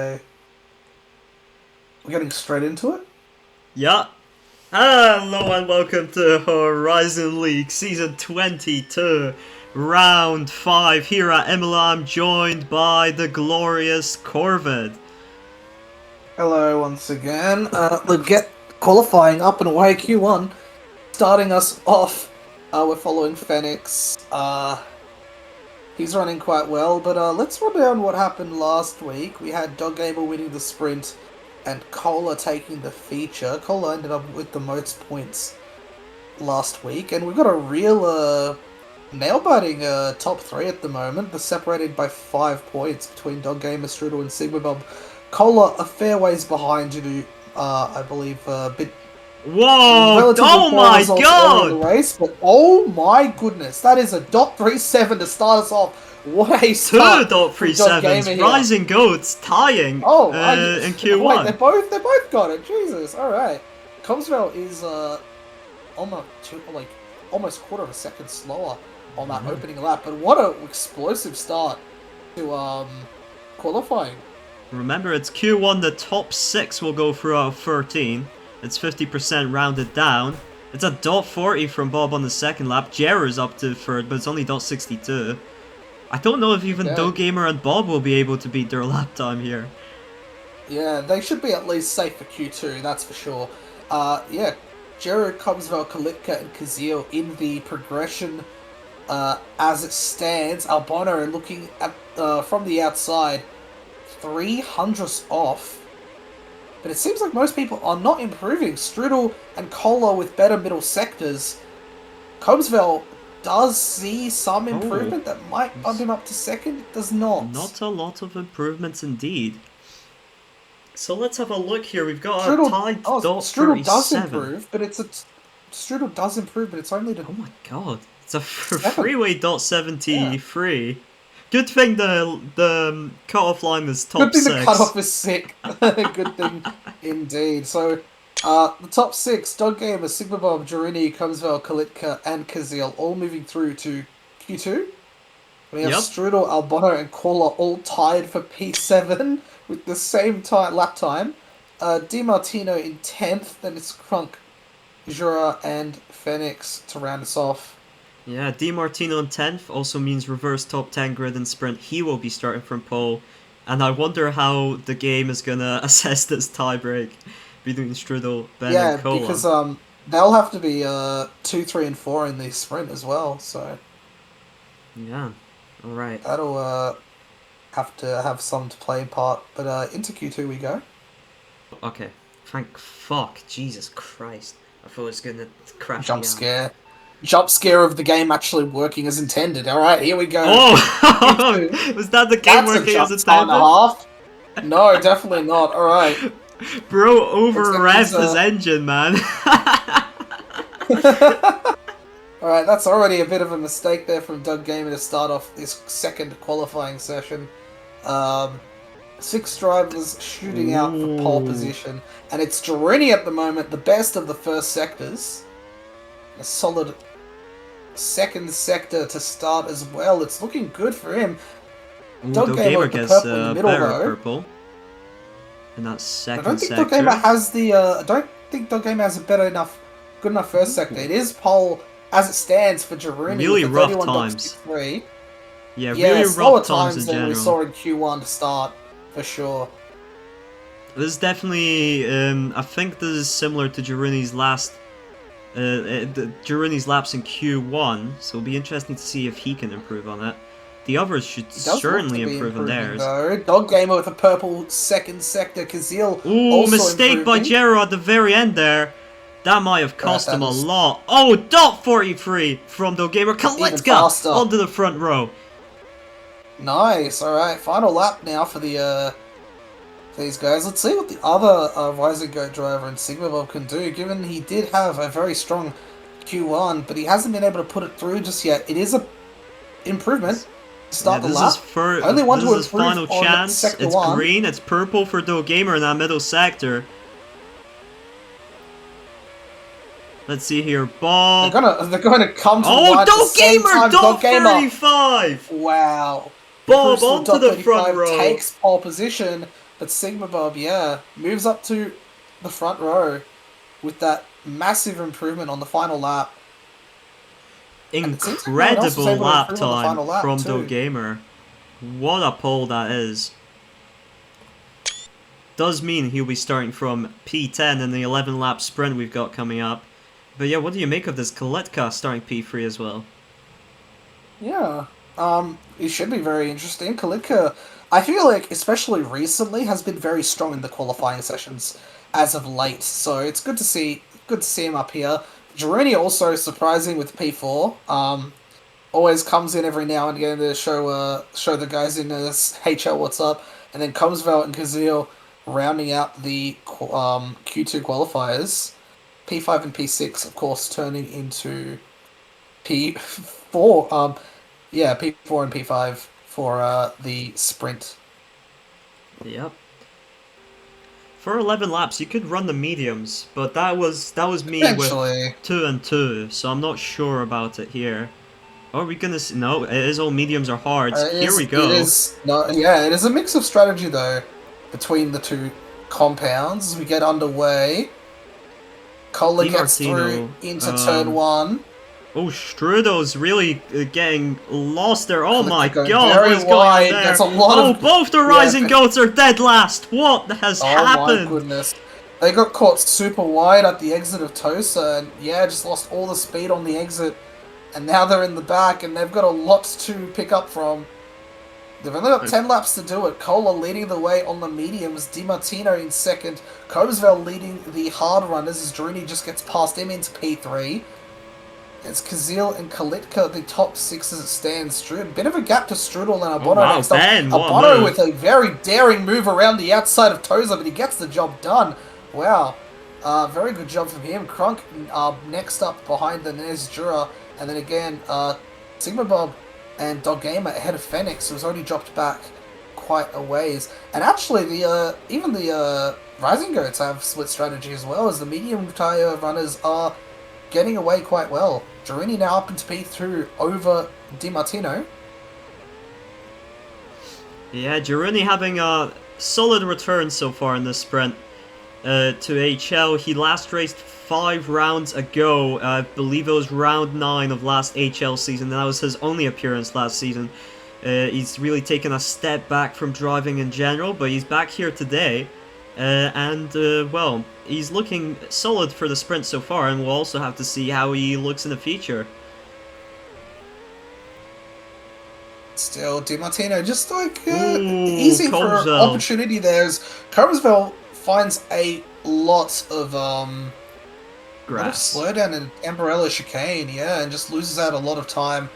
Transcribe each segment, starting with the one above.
We're getting straight into it. Yeah. Hello and welcome to Horizon League Season 22, Round 5. Here at Imola, I'm joined by the glorious Corvid. Hello once again. We'll get qualifying up and away Q1. Starting us off, we're following Phoenix. He's running quite well, but let's run down what happened last week. We had Dog Gamer winning the sprint and Cola taking the feature. Cola ended up with the most points last week, and we've got a real nail-biting top three at the moment. They're separated by 5 points between Dog Gamer, Strudel, and Sigma Bob. Cola a fair ways behind due to, I believe, a bit. Whoa! Oh my god! In the race, but oh my goodness, that is a .37 to start us off. What a start! 2.37s, Rising Goats tying in Q1. Wait, they both got it. Jesus, all right. Comsville is almost quarter of a second slower on that opening lap, but what an explosive start to qualifying. Remember, it's Q1. The top 6 will go throughout 13. It's 50% rounded down. It's a .40 from Bob on the second lap. Jerry's up to third, but it's only .62. I don't know if even Doe Gamer and Bob will be able to beat their lap time here. Yeah, they should be at least safe for Q2, that's for sure. Jerry, Cubsville, Kalitka, and Kazil in the progression as it stands. Albono looking at from the outside, 300ths off. But it seems like most people are not improving. Strudel and Cola with better middle sectors. Cobsville does see some improvement that might bump him up to second. It does not. Not a lot of improvements indeed. So let's have a look here. We've got our tied Strudel does improve, but Strudel does improve, but it's only to... Oh my god. It's a freeway .73. Yeah. Good thing the cut-off line was top 6. Good thing the cut-off is sick. Good thing indeed. So, the top 6, Dog Gamer, Sigma Bob, Jurini, Cumsville, Kalitka, and Kazil all moving through to Q2. We have Strudel, Albono, and Cola all tied for P7 with the same lap time. DiMartino in 10th, then it's Crunk, Jura, and Phoenix to round us off. Yeah, DiMartino in 10th also means reverse top 10 grid and sprint. He will be starting from pole. And I wonder how the game is going to assess this tiebreak between Strudel, Ben, and Cola. Yeah, because they'll have to be 2, 3, and 4 in the sprint as well, so... Yeah, alright. That'll have to have some to play part, but into Q2 we go. Okay, thank fuck, Jesus Christ. I thought it was going to crash Jump scare. Jump scare of the game actually working as intended. Alright, here we go. Oh! Was that the game working as intended? No, definitely not. Alright. Bro over-revved his engine, man. Alright, that's already a bit of a mistake there from Doug Gamer to start off this second qualifying session. 6 drivers shooting out for pole position. And it's Jerini at the moment, the best of the first sectors. A solid second sector to start as well. It's looking good for him. Dog Gamer gets better purple in that second sector. Dog Gamer has the. I don't think Dog Gamer has a good enough first sector. It is pole as it stands for Jerini. Really rough times. Yeah, really slower rough times in than we saw in Q1 to start for sure. This is definitely. I think this is similar to Jerini's last. Jerini's laps in Q1, so it'll be interesting to see if he can improve on that. The others should certainly improve on theirs. Though. Dog Gamer with a purple second sector. Kazil. Ooh, mistake by Jero at the very end there. That might have cost him a lot. Oh, .43 from Dog Gamer. Kalitka onto the front row. Nice. All right, final lap now for these guys. Let's see what the other Rising Goat driver and Sigma Bob can do, given he did have a very strong Q1, but he hasn't been able to put it through just yet. It is a improvement to start the lap. Only one to improve final chance. It's one. Green, it's purple for Doe Gamer in that middle sector. Let's see here, Bob. They're gonna come to one Doe Gamer, .35! Wow. Bob onto the front row. Takes pole position. But Sigma Bob, yeah, moves up to the front row with that massive improvement on the final lap. And it seems like no one else was Incredible able to lap improve on the time final lap from too. Gamer. What a pole that is. Does mean he'll be starting from P10 in the 11 lap sprint we've got coming up. But yeah, what do you make of this Kaletka starting P3 as well? Yeah. It should be very interesting. Kalika, I feel like, especially recently, has been very strong in the qualifying sessions as of late. So it's good to see him up here. Gironi also surprising with P4. Always comes in every now and again to show the guys in this HL what's up, and then Comsville and Kazil rounding out the Q2 qualifiers. P5 and P6, of course, turning into P4. Yeah, P4 and P5 for the sprint. Yep. For 11 laps, you could run the mediums, but that was me with Eventually, 2 and 2, so I'm not sure about it here. Are we gonna see? No, it is all mediums are hards. Here we it go. is no, yeah, it is a mix of strategy though between the two compounds as we get underway. Kohler Di gets through Martino. into turn one. Oh, Strudel's really getting lost there. Oh my Kalika going god, what very is going on wide. there? That's a lot Oh, of both the yeah. Rising Goats are dead last. What has Oh my happened? goodness. They got caught super wide at the exit of Tosa and yeah, just lost all the speed on the exit. And now they're in the back and they've got a lot to pick up from. They've only got 10 laps to do it. Kohler leading the way on the mediums. Di Martino in second. Cobesville leading the hard runners as Druni just gets past him into P3. It's Kazil and Kalitka, the top six as it stands. Bit of a gap to Strudel and Oh Abono wow, next up. Ben, what a Abono move. with a very daring move around the outside of Toza, but he gets the job done. Wow. Very good job from him. Crunk next up behind the Nez Jura. And then again, Sigma Bob and Dog Gamer ahead of Phoenix, who's already dropped back quite a ways. And actually, even the Rising Goats have split strategy as well, as the medium tire runners are getting away quite well. Girini now up into P2 over Di Martino. Yeah, Giruni having a solid return so far in this sprint to HL. He last raced 5 rounds ago. I believe it was round 9 of last HL season. That was his only appearance last season. He's really taken a step back from driving in general, but he's back here today. Well, he's looking solid for the sprint so far, and we'll also have to see how he looks in the future. Still, Di Martino just like Ooh, easy for Cobesville. opportunity there. As Cobesville finds a lot of Grass. slowdown in Ambarella chicane, yeah, and just loses out a lot of time.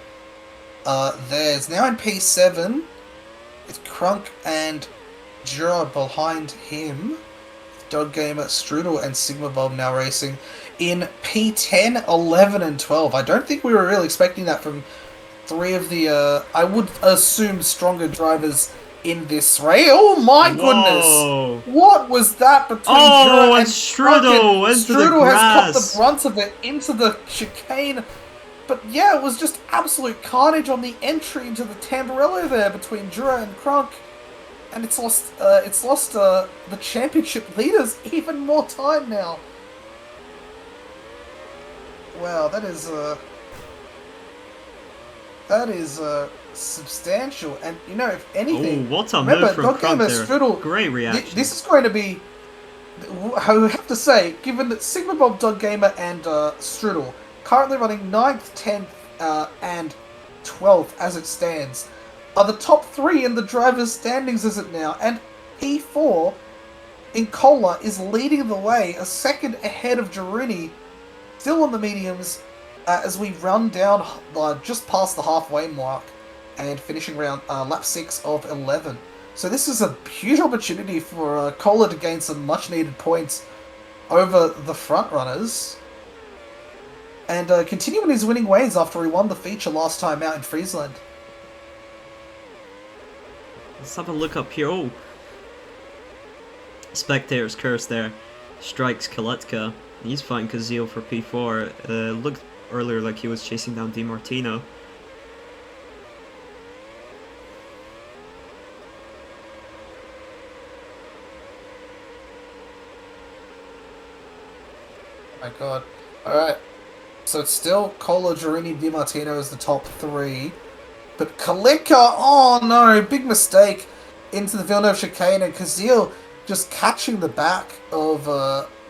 There. It's now in P7 with Crunk and Jura behind him. Dog Gamer, Strudel, and Sigma Bob now racing in P10, 11, and 12. I don't think we were really expecting that from three of the, I would assume, stronger drivers in this race. Oh my Whoa. goodness! What was that between Oh, Jura and and Strudel into the Strudel has caught grass. the brunt of it into the chicane. But yeah, it was just absolute carnage on the entry into the Tamburello there between Jura and Crunk. And it's lost the championship leaders even more time now. Wow, that is substantial. And you know, if anything, Oh, what a remember, move from Dog Crunk Gamer there. Strudel. Great reaction. This is going to be. I have to say, given that Sigma Bob, Dog Gamer, and Strudel currently running 9th, 10th, and 12th as it stands, are the top 3 in the driver's standings as it now, and P4 in Kohler is leading the way, a second ahead of Girini, still on the mediums, as we run down just past the halfway mark and finishing around lap 6 of 11. So this is a huge opportunity for Kohler to gain some much needed points over the front runners and continue in his winning ways after he won the feature last time out in Friesland. Let's have a look up here. Oh, Spectator's Curse there strikes Kaletka. He's fighting Kazil for P4. Looked earlier like he was chasing down Di Martino. My God. Alright. So it's still Cola, Girini, Di Martino as the top three. But Kalinka, oh no, big mistake into the Villeneuve chicane, and Kazil just catching the back of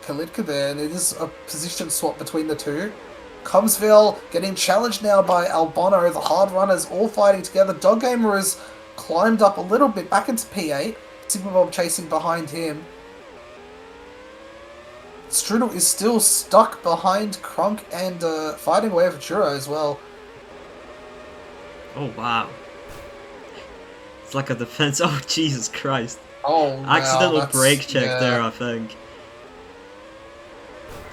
Kalinka there, and it is a position swap between the two. Comsville getting challenged now by Albano, the hard runners all fighting together. Dog Gamer has climbed up a little bit back into P8. Sigma Bob chasing behind him. Strudel is still stuck behind Krunk and fighting away with Churro as well. Oh, wow. It's like a defense. Oh, Jesus Christ. Oh, wow, Accidental brake check yeah. there, I think.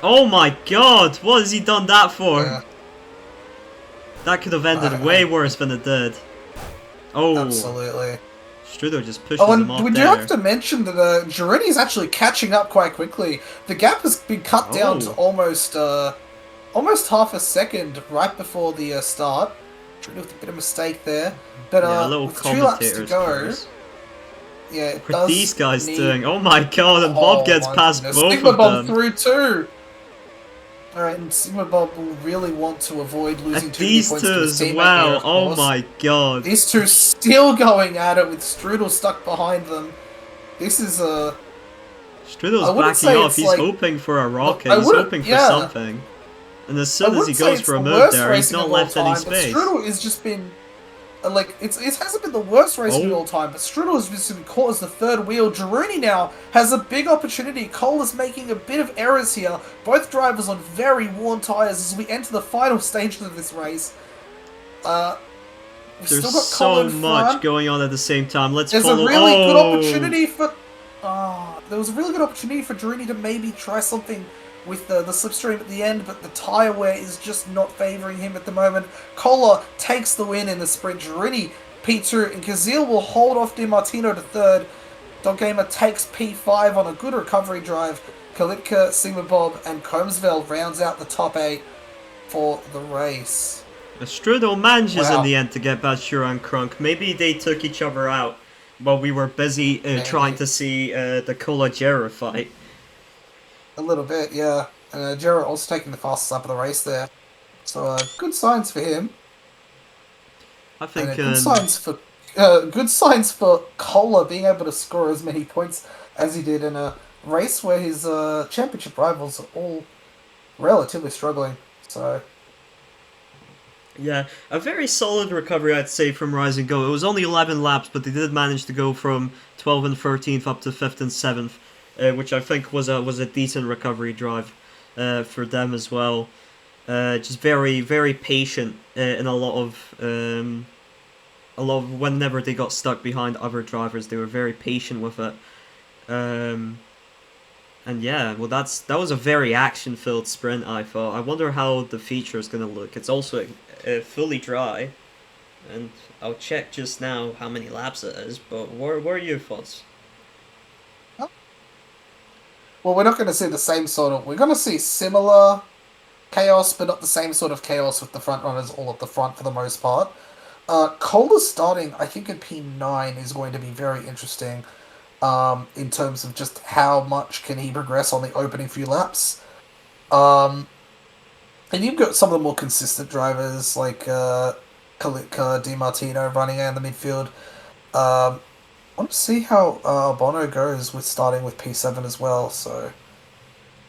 Oh my God, what has he done that for? Yeah. That could have ended way worse than it did. Oh. Absolutely. Strudel just pushes him off we do there. have to mention that Girini is actually catching up quite quickly. The gap has been cut down to almost half a second right before the start. Girini with a bit of mistake there, but yeah, a little with 2 laps to go. Curse. Yeah, it What are does these guys need... doing? Oh my God! And Bob gets past both Sigma of Bob them. through too. Alright, and Sigma Bob will really want to avoid losing And too many these points two to his as teammate well. here, of Oh course. my God! These two still going at it with Strudel stuck behind them. This is a... Strudel's backing off. He's hoping for a rocket. He's hoping for something. And as soon as he goes for a move there, he's not left any space. Strudel has just been... Like, it hasn't been the worst racing of all time, but Strudel has just been caught as the third wheel. Girini now has a big opportunity. Cole is making a bit of errors here. Both drivers on very worn tyres as we enter the final stages of this race. We've There's still got Cole so in much front. going on at the same time. Let's There's follow. a really good opportunity for... there was a really good opportunity for Girini to maybe try something with the slipstream at the end, but the tyre wear is just not favouring him at the moment. Cola takes the win in the sprint. Girini P2, and Kazil will hold off Di Martino to third. Dog Gamer takes P5 on a good recovery drive. Kalitka, Sigma Bob, and Combsville rounds out the top 8 for the race. Strudel manages in the end to get past Shura and Krunk. Maybe they took each other out while we were busy trying to see the Cola Jera fight. A little bit, yeah. And Jarrett also taking the fastest lap of the race there. So good signs for him. I think and, good signs for Cola being able to score as many points as he did in a race where his championship rivals are all relatively struggling. So yeah, a very solid recovery, I'd say, from Rise and Go. It was only 11 laps, but they did manage to go from 12th and 13th up to 5th and 7th. Which I think was a decent recovery drive for them as well. Just very, very patient in a lot of whenever they got stuck behind other drivers, they were very patient with it. And yeah, well, that was a very action-filled sprint, I thought. I wonder how the feature is going to look. It's also fully dry, and I'll check just now how many laps it is. But what are your thoughts? Well, we're not going to see the same sort of... We're going to see similar chaos, but not the same sort of chaos with the front runners all at the front for the most part. Cola starting, I think, at P9 is going to be very interesting in terms of just how much can he progress on the opening few laps. And you've got some of the more consistent drivers like Kalitka, Di Martino running out in the midfield. I want to see how Bono goes with starting with P7 as well, so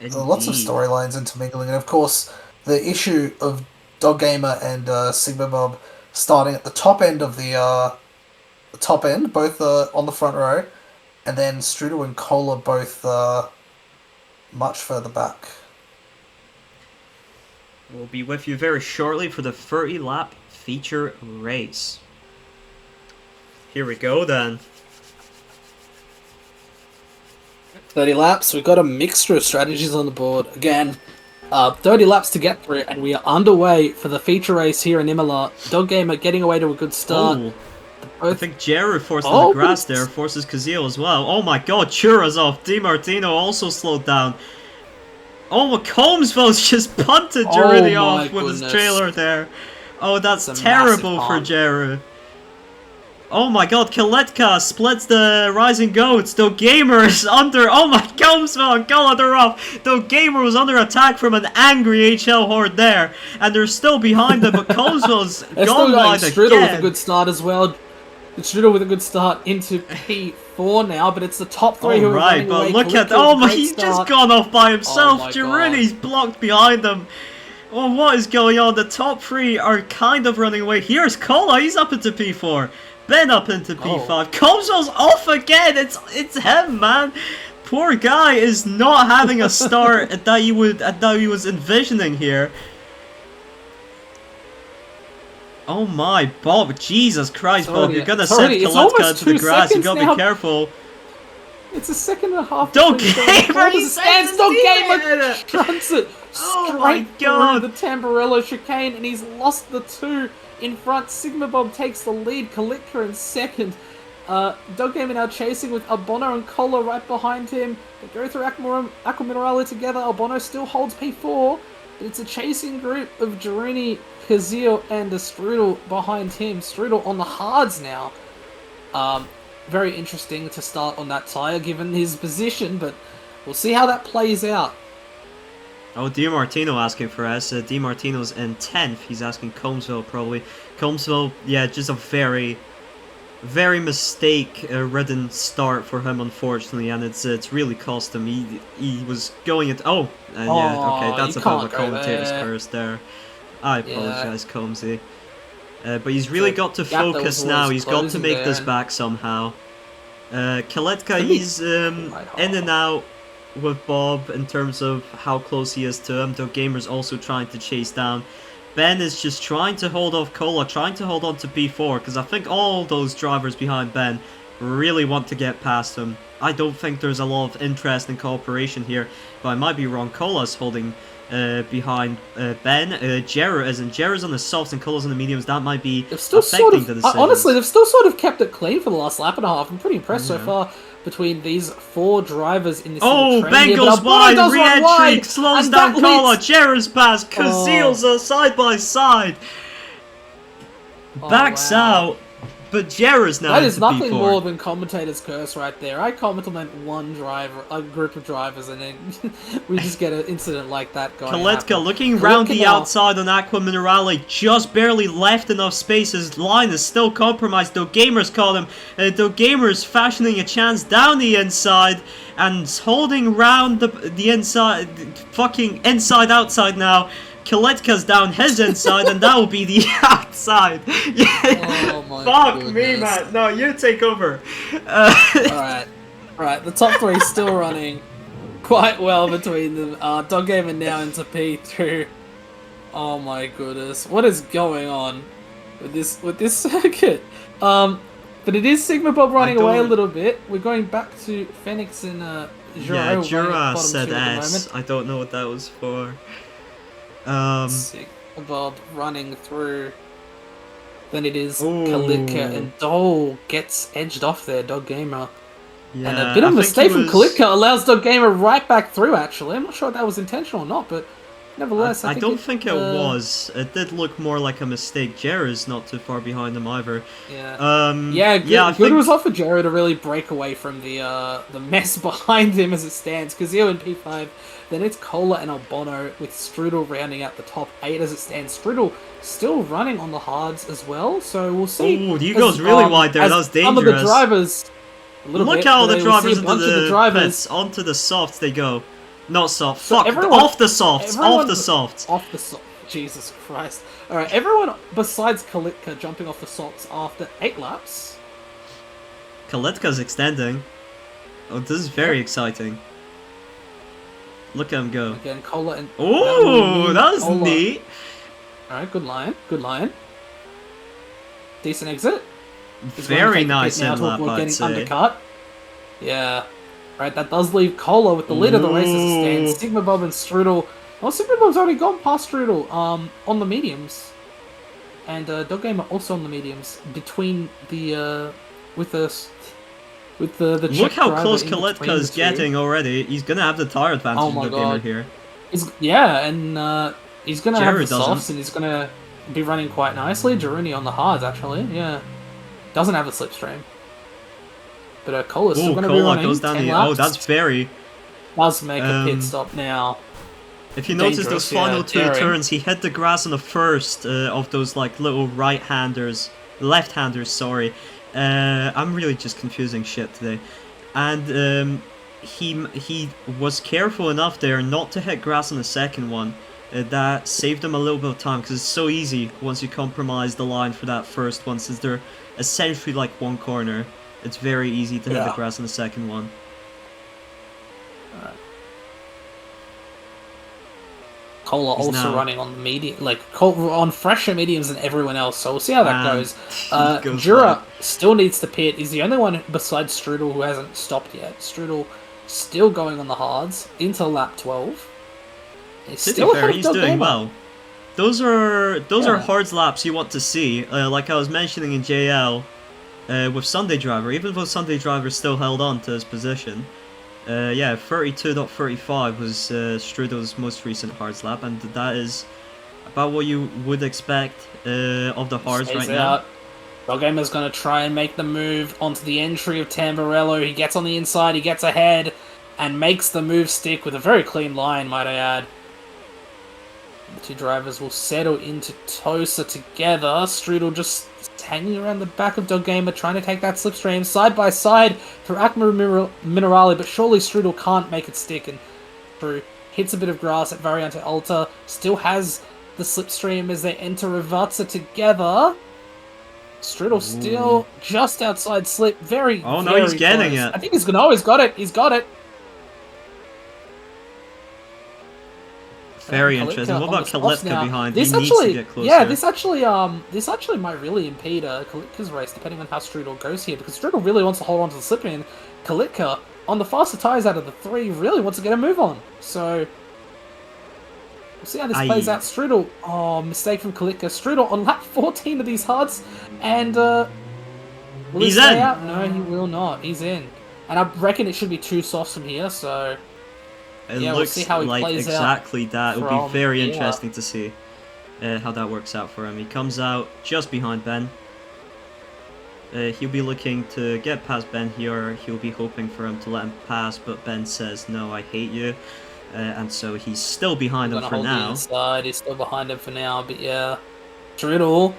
lots of storylines intermingling, and of course the issue of Dog Gamer and Sigma Bob starting at the top end of the both on the front row, and then Strudel and Cola both much further back. We'll be with you very shortly for the 30-lap feature race. Here we go then. 30 laps, we've got a mixture of strategies on the board. Again, 30 laps to get through, and we are underway for the feature race here in Imola. Dog Gamer getting away to a good start. I think Jeru forced the grass there, forces Kazil as well. Oh my God, Chura's off. Di Martino also slowed down. Oh, Combsville's just punted Girini off with his trailer there. Oh, that's terrible for Jeru. Oh my god, Kaletka splits the Rising Goats. Though Gamer is under. Oh my Comesville and Kola, they're off. Though Gamer was under attack from an angry HL horde there. And they're still behind them, but Comesville's gone wide Strudel again. with a good start as well. Strudel with a good start into P4 now, but it's the top three who are running but away. look at. Kalitka Oh with a my, great he's just start. gone off by himself. Oh my Jiruni's blocked behind them. Oh, what is going on? The top three are kind of running away. Here's Kola, he's up into P4. Ben up into P5. Comesville's off again. It's him, man. Poor guy is not having a start that he was envisioning here. Oh my, Bob! Jesus Christ, Bob! You're gonna send Kaletka into the grass. You gotta be careful. It's a second and a half. Don't Gamer! He stands Don't Gamer! Shunts it Oh my straight god! through the Tamburello chicane, and he's lost the two in front. Sigma Bob takes the lead. Kalitka in second. Dog Gamer now chasing with Albono and Kola right behind him. They go through Aqua Minerale together. Albono still holds P4. But it's a chasing group of Jiruni, Kazil, and the Strudel behind him. Strudel on the hards now. Very interesting to start on that tire given his position, but we'll see how that plays out. Oh, DiMartino asking for us. DiMartino's in 10th. He's asking Comesville probably. Comesville, yeah, just a very mistake-ridden start for him, unfortunately, and it's really cost him. He was going at yeah, okay, that's a bit of a commentator's curse there. I apologize, Comesy. But he's really got to focus now. He's got to make this back somehow. Kaletka, he's in and out with Bob in terms of how close he is to him. Though Gamer's also trying to chase down. Ben is just trying to hold off Kola, trying to hold on to P4, because I think all those drivers behind Ben really want to get past him. I don't think there's a lot of interest in cooperation here, but I might be wrong. Kola's holding behind Ben. Jera isn't. Jera's on the softs and Kola's on the mediums. That might be affecting the decisions. Honestly, they've still sort of kept it clean for the last lap and a half. I'm pretty impressed so far between these four drivers in this Ben goes wide, re-entry, slows down Kola, Jera's pass, Kazil's side by side. Backs out, but Jera's now that is into nothing P4. more than commentator's curse right there. I compliment one driver, a group of drivers, and then we just get an incident like that going. Kaletka looking round the outside on Aqua Minerale, just barely left enough space. His line is still compromised, though Gamer's caught him. Though Gamer's fashioning a chance down the inside and holding round the inside, fucking inside-outside now. Kaletka's down his inside, and that will be the outside. Oh my Fuck goodness. me, man. No, you take over. Alright. The top three still running quite well between them. Dog Gamer now into P2. Oh my goodness. What is going on with this circuit? But it is Sigma Bob running away a little bit. We're going back to Phoenix and Yeah, Jura said S. I don't know what that was for. Sigma Bob running through. Then it is Kalitka, and Dole gets edged off there, Dog Gamer. Yeah, and a bit of a mistake from Kalitka allows Dog Gamer right back through, actually. I'm not sure if that was intentional or not, but nevertheless, I don't think it was. It did look more like a mistake. Jera's not too far behind him either. Yeah. Good result for Jera to really break away from the mess behind him as it stands. Kazil in P5. Then it's Kola and Albono with Strudel rounding out the top 8 as it stands. Strudel still running on the hards as well, so we'll see. Oh, you goes really wide there. That was dangerous. Some of the drivers, look how the drivers into the pits, onto the softs they go. Not soft. So fuck. Off the softs. Off the softs. Off the softs. Jesus Christ. Alright, everyone besides Kalitka jumping off the softs after 8 laps. Kalitka's extending. Oh, this is very exciting. Look at him go. Again, Kola and... Oh, that was neat. Alright, good line. Decent exit. Very nice in-lap, I'd say. Undercut. Yeah. Alright, that does leave Kola with the lead of the race as it stands. Sigma Bob and Strudel. Well, Sigma Bob's already gone past Strudel on the mediums. And Dog Gamer also on the mediums. Between the... with the Look how close Kalitka's getting already. He's gonna have the tire advantage in Dog Gamer here. He's gonna have the softs, and he's gonna be running quite nicely. Jiruni on the hards, actually, yeah. Doesn't have a slipstream. But Cola's still Oh, going to be Cola running goes down 10 the... laps. Oh, that's very... Does make a pit stop now. If you notice those Dangerous, final yeah, two daring. turns, he hit the grass on the first of those like little right-handers, left-handers, sorry. I'm really just confusing shit today. And he was careful enough there not to hit grass on the second one. That saved him a little bit of time, because it's so easy once you compromise the line for that first one, since they're essentially like one corner. It's very easy to hit the grass on the second one. Cola He's also now... running on the medium, like on fresher mediums than everyone else. So we'll see how that goes. Jura still needs to pit. He's the only one besides Strudel who hasn't stopped yet. Strudel still going on the hards into lap 12. He's to be fair, he's doing well. Those are Yeah. hard laps you want to see. Like I was mentioning in JL, with Sunday Driver, even though Sunday Driver still held on to his position. Yeah, 32.35 was Strudel's most recent hards lap, and that is about what you would expect of the hards right now. Doggamer's going to try and make the move onto the entry of Tamburello. He gets on the inside, he gets ahead, and makes the move stick with a very clean line, might I add. The two drivers will settle into Tosa together. Strudel just hanging around the back of Doggamer, trying to take that slipstream side by side through Akmaru Minerale, but surely Strudel can't make it stick, and through hits a bit of grass at Variante Alta, still has the slipstream as they enter Rivatsa together. Strudel still just outside slip, very, oh no, very he's getting close. it. I think he's gonna. Oh, he's got it. He's got it. Very interesting. What about Kalipka behind? This he actually, needs to get closer. yeah, this actually might really impede Kalitka's race, depending on how Strudel goes here, because Strudel really wants to hold on to the slip in. Kalitka, on the faster tyres out of the three, really wants to get a move on. So, we'll see how this plays out. Strudel, oh, mistake from Kalitka. Strudel on lap 14 of these hards, and will he stay out? No, he will not. He's in. And I reckon it should be two softs from here, so... It yeah, looks we'll see how he like plays exactly that. It would be very yeah. interesting to see how that works out for him. He comes out just behind Ben. He'll be looking to get past Ben here. He'll be hoping for him to let him pass, but Ben says, no, I hate you. And so he's still behind him for now. Inside. He's still behind him for now, but yeah. Strudel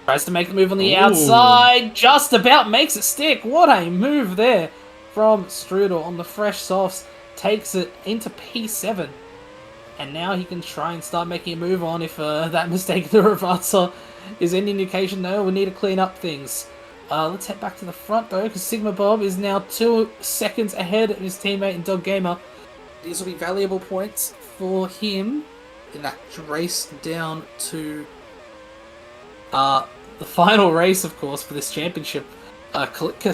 tries to make the move on the outside. Just about makes it stick. What a move there from Strudel on the fresh softs. Takes it into P7. And now he can try and start making a move on if that mistake the Rivatsa is any indication. No, we need to clean up things. Let's head back to the front though, because Sigma Bob is now 2 seconds ahead of his teammate in Doggamer. These will be valuable points for him in that race down to the final race, of course, for this championship. Kalitka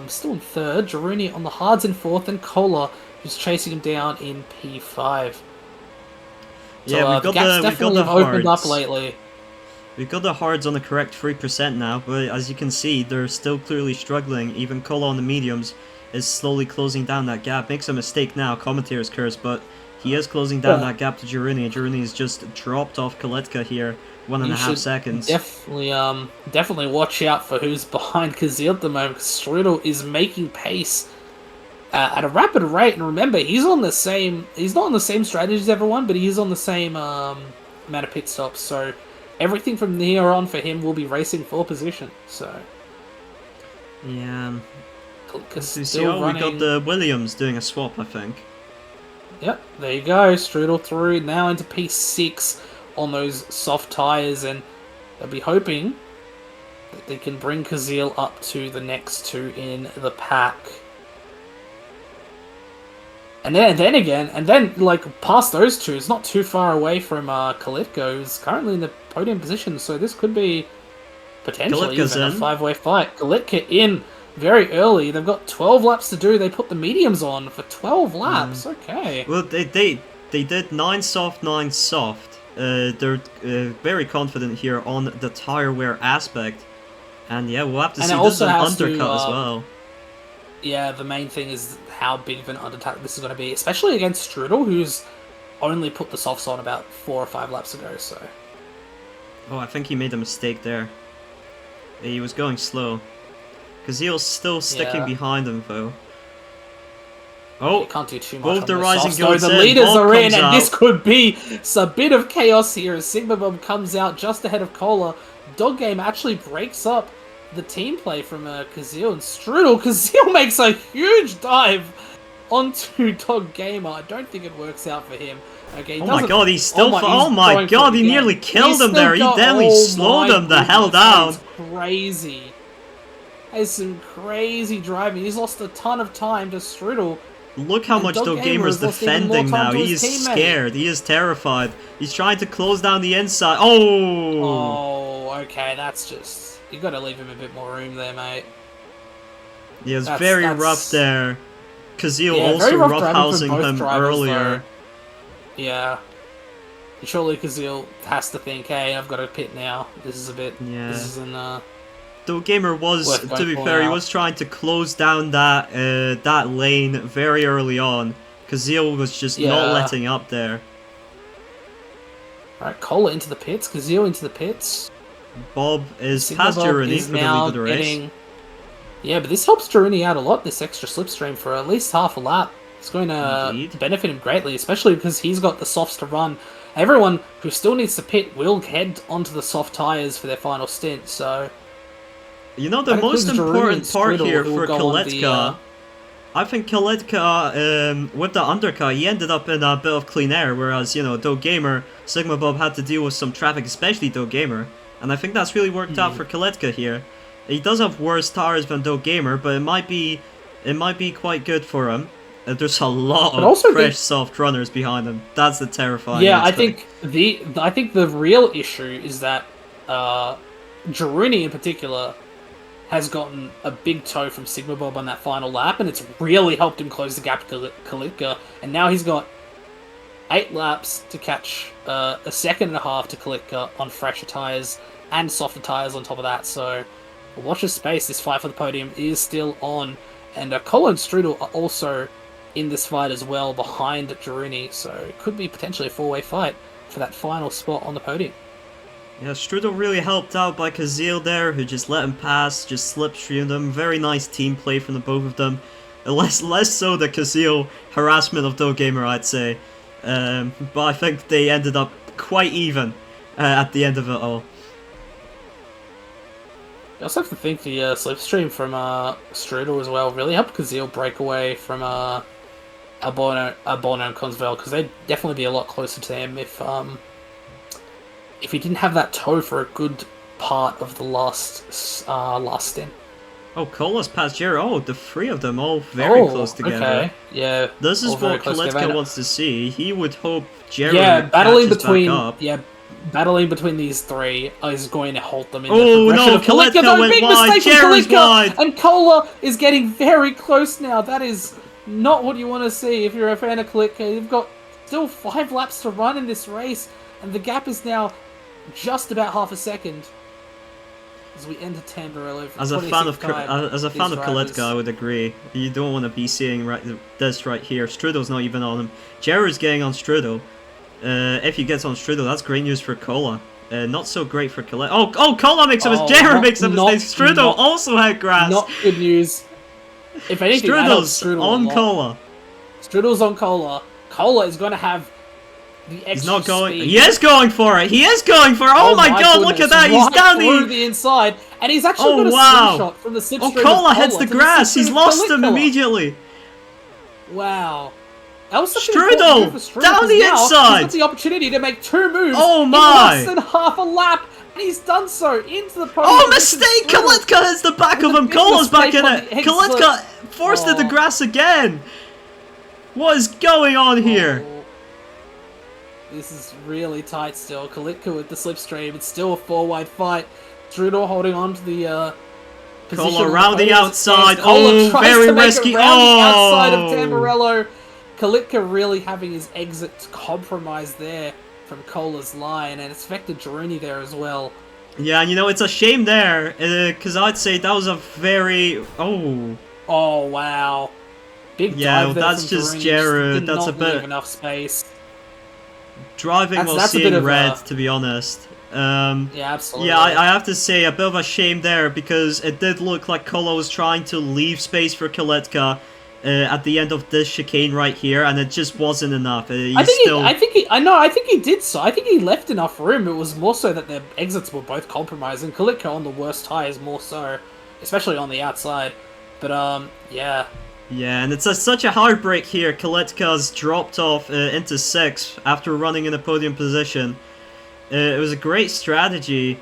still in third, Jaruni on the hards in fourth, and Kola, who's chasing him down in P5. So, yeah, we've got the opened hards. up lately. We've got the hards on the correct 3% now, but as you can see, they're still clearly struggling. Even Kola on the mediums is slowly closing down that gap. Makes a mistake now, commentator's curse, but he is closing down that gap to Jaruni. Jaruni has just dropped off Kalitka here, 1.5 seconds. Definitely watch out for who's behind Kazil at the moment, because Strudel is making pace at a rapid rate, and remember, he's not on the same strategy as everyone, but he is on the same amount of pit stops, so everything from here on for him will be racing for position, so... yeah... We got the Williams doing a swap, I think. Yep, there you go, Strudel through, now into P6 on those soft tyres, and they'll be hoping that they can bring Kazil up to the next two in the pack. And then, like, past those two, it's not too far away from Kalitka, who's currently in the podium position, so this could be potentially even a five-way fight. Kalitka in very early. They've got 12 laps to do. They put the mediums on for 12 laps. Okay. Well, they did 9 soft, 9 soft. They're very confident here on the tire wear aspect. And yeah, we'll have to see. This is an undercut as well. Yeah, the main thing is how big of an undercut this is going to be, especially against Strudel, who's only put the softs on about 4 or 5 laps ago, so... Oh, I think he made a mistake there. He was going slow. Kazil's still sticking Yeah. behind him though. You Oh, can't do too much. both on the the rising softs, though. goats The in. leaders Bob are in, comes and out. this could be a bit of chaos here as Sigma Bomb comes out just ahead of Cola. Dog Game actually breaks up the team play from Kazil and Strudel. Kazil makes a huge dive onto Dog Gamer. I don't think it works out for him. Okay, Oh my god, he's still. he's Oh my going for god, it he again. nearly killed He's him there. He still definitely slowed him the hell down. That is crazy. There's some crazy driving. He's lost a ton of time to Strudel. Look how And much Dog Dog Gamer Gamer's has lost even more defending time now. to He his is teammate. scared. He is terrified. He's trying to close down the inside. Oh! Oh, okay, that's just... You gotta leave him a bit more room there, mate. Yeah, it's very rough there. Kazil Yeah, also very rough driving roughhousing from both him drivers, earlier. though. Yeah. Surely Kazil has to think, hey, I've got to pit now. This is a bit... Yeah. This isn't, Dog Gamer was, worth to be going fair, he out. was trying to close down that that lane very early on. Kazil was just not Yeah. letting up there. Alright, Cola into the pits. Kazil into the pits. Bob is Sigma past Bob Jeremy is for the now lead of the race. getting... Yeah, but this helps Jeremy out a lot, this extra slipstream, for at least half a lap. It's going to Indeed. benefit him greatly, especially because he's got the softs to run. Everyone who still needs to pit will head onto the soft tyres for their final stint, so... You know, the That most includes Jeremy important and part Strudel, here who for will go on the, Kaletka, I think Kaletka, with the undercut, he ended up in a bit of clean air, whereas, you know, Dog Gamer, Sigma Bob had to deal with some traffic, especially Dog Gamer. And I think that's really worked out for Kaletka here. He does have worse tires than Dog Gamer, but it might be quite good for him. There's a lot But of also fresh, soft runners behind him. That's the terrifying Yeah, I aspect. think the real issue is that Jaruni in particular has gotten a big toe from Sigma Bob on that final lap, and it's really helped him close the gap to Kalitka. And now he's got 8 laps to catch a second and a half to Kalitka on fresher tires and softer tires on top of that. So watch his space. This fight for the podium is still on, and Cole and Strudel are also in this fight as well behind Jaruni. So it could be potentially a 4-way fight for that final spot on the podium. Yeah, Strudel really helped out by Kazil there, who just let him pass, just slipstreamed him. Very nice team play from the both of them. Less so the Kazil harassment of Dog Gamer, I'd say. But I think they ended up quite even at the end of it all. You also have to think the slipstream from Strudel as well really helped Kazil break away from Albono and Consvel, because they'd definitely be a lot closer to him if he didn't have that toe for a good part of the last stint. Oh, Cola's past Jerry. Oh, the three of them all very close together. Okay. Yeah. This is all very what close Kaletka together. wants to see. He would hope Jerry battling catches between back up. battling between these three is going to halt them in Oh, the progression no, of Kaletka. Kaletka Though, went big wide, mistake from Jerry's Kaletka, wide. and Cola is getting very close now. That is not what you want to see if you're a fan of Kaletka. You've got still 5 laps to run in this race, and the gap is now just about half a second as we enter Tamburello. As a fan of Kaletka, I would agree. You don't want to be seeing this right here. Strudel's not even on him. Jerry's getting on Strudel. If he gets on Strudel, that's great news for Cola. Not so great for Kaletka. Oh, Cola makes a mistake. Jerry makes a mistake. Strudel also had grass. Not good news. If anything, Strudel's Strudel on Cola. Strudel's on Cola. Cola is going to have the extra He's not going. speed. He is going for it. He is going for it. Oh my god, look at that. He's Right down through the inside, and he's actually got a slingshot from the slipstream. Oh, Cola hits the grass. He's lost him immediately. Wow. That was such Strudel, an important move for Strudel, down the now inside. He's got the opportunity to make 2 moves Oh in my. less than half a lap, and he's done so into the podium. Oh, mistake! Kaletka hits the back of him. Cola's back in it. Kaletka forced the grass again. What is going on here? This is really tight still. Kaletka with the slipstream. It's still a 4-wide fight. Strudel holding on to the position. Cola around the outside. Cola Oh, very risky. The outside of Tamburello. Kaletka really having his exit compromised there from Cola's line, and it's affected Jaruni there as well. Yeah, you know, it's a shame there, because I'd say that was a very... Oh, wow. Big dive there that's from just Jaruni. Jared. Did That's not a bit... leave enough space. Driving while That's a seeing bit of red, a- to be honest. Yeah, Yeah, absolutely. I have to say a bit of a shame there because it did look like Kolo was trying to leave space for Kaletka at the end of this chicane right here, and it just wasn't enough. He's still. I think he did so. I think he left enough room. It was more so that their exits were both compromised, and Kaliko on the worst tires more so, especially on the outside. But yeah, Yeah, and it's such a heartbreak here. Kaletka's dropped off into 6th after running in a podium position. It was a great strategy.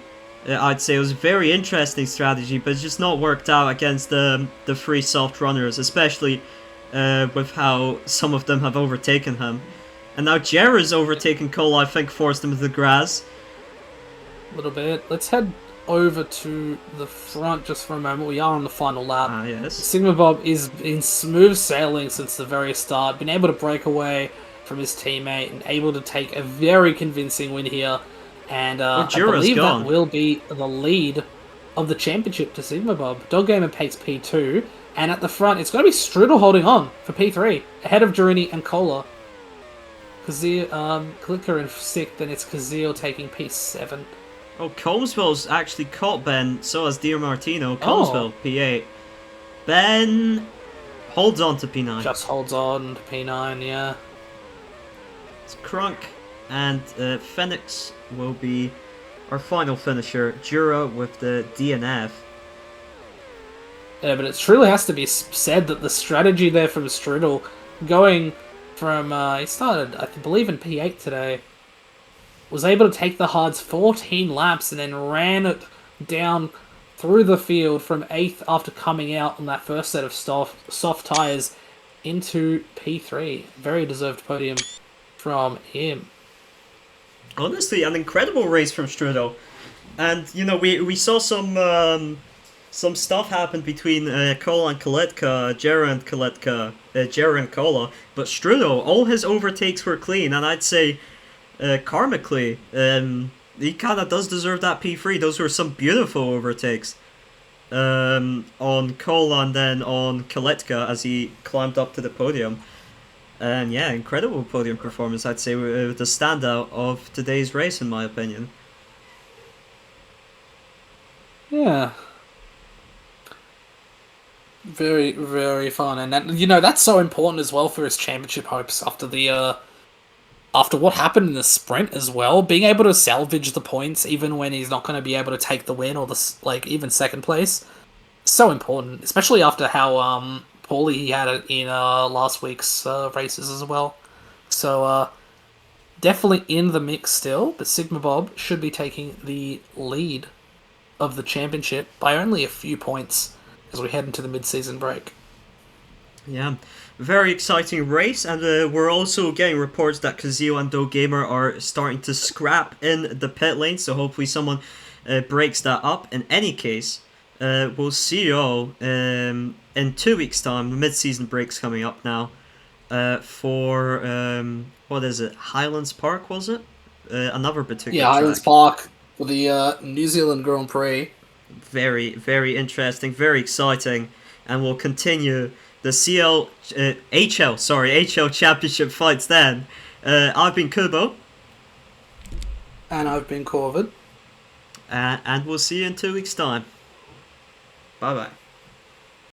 I'd say it was a very interesting strategy, but it's just not worked out against the free soft runners, especially with how some of them have overtaken him. And now Jera's overtaken Cole, I think, forced him to the grass. a little bit. Let's head over to the front just for a moment. We are on the final lap. Ah, yes. Sigma Bob is in smooth sailing since the very start, been able to break away from his teammate and able to take a very convincing win here. And Oh, I Jera's believe that gone. will be the lead of the championship to Sigma Bob. Dog Gamer takes P2, and at the front, it's going to be Strudel holding on for P3, ahead of Durini and Cola. Clicker in 6th, then it's Kazil taking P7. Oh, Colmsville's actually caught Ben, so has Dear Martino. Oh, Colmsville, P8. Ben holds on to P9. just holds on to P9, yeah. It's Crunk and Phoenix will be our final finisher. Jura with the DNF. Yeah, but it truly has to be said that the strategy there from Strudel, going from he started, I believe, in P8 today, was able to take the hards 14 laps and then ran it down through the field from 8th after coming out on that first set of soft tires into P3. Very deserved podium from him. Honestly, an incredible race from Strudel. And, you know, we saw some stuff happen between Kola and Kaletka, Jera and Kaletka, Jera and Kola. But Strudel, all his overtakes were clean, and I'd say karmically, he kind of does deserve that P3. Those were some beautiful overtakes on Kola and then on Kaletka as he climbed up to the podium. And yeah, incredible podium performance, I'd say, with the standout of today's race, in my opinion. Yeah. Very, very fun. And that, you know, that's so important as well for his championship hopes after the after what happened in the sprint as well, being able to salvage the points even when he's not going to be able to take the win or like even second place, so important, especially after how poorly he had it in last week's races as well. So definitely in the mix still, but Sigma Bob should be taking the lead of the championship by only a few points as we head into the mid-season break. Yeah, very exciting race, and we're also getting reports that Kazio and Do Gamer are starting to scrap in the pit lane, so hopefully someone breaks that up. In any case, we'll see you all in 2 weeks' time. The mid-season break's coming up now for, what is it, Highlands Park, was it? Another particular Yeah, track. Highlands Park for the New Zealand Grand Prix. Very, very interesting, very exciting, and we'll continue the HL Championship fights then. I've been Kubo, And I've been Corvid. and we'll see you in 2 weeks' time. Bye bye.